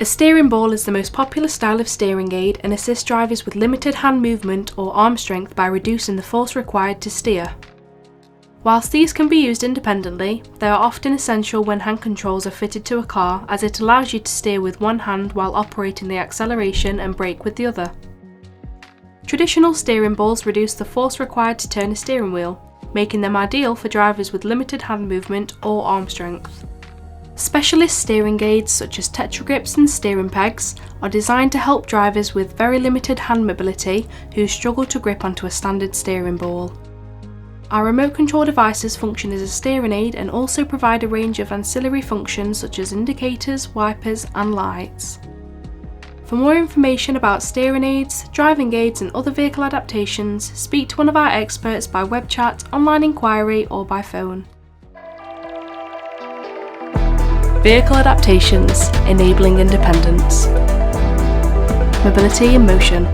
A steering ball is the most popular style of steering aid and assists drivers with limited hand movement or arm strength by reducing the force required to steer. Whilst these can be used independently, they are often essential when hand controls are fitted to a car, as it allows you to steer with one hand while operating the acceleration and brake with the other. Traditional steering balls reduce the force required to turn a steering wheel, making them ideal for drivers with limited hand movement or arm strength. Specialist steering aids such as tetragrips and steering pegs are designed to help drivers with very limited hand mobility who struggle to grip onto a standard steering ball. Our remote control devices function as a steering aid and also provide a range of ancillary functions such as indicators, wipers and lights. For more information about steering aids, driving aids and other vehicle adaptations, speak to one of our experts by web chat, online inquiry or by phone. Vehicle Adaptations, enabling independence. Mobility in motion.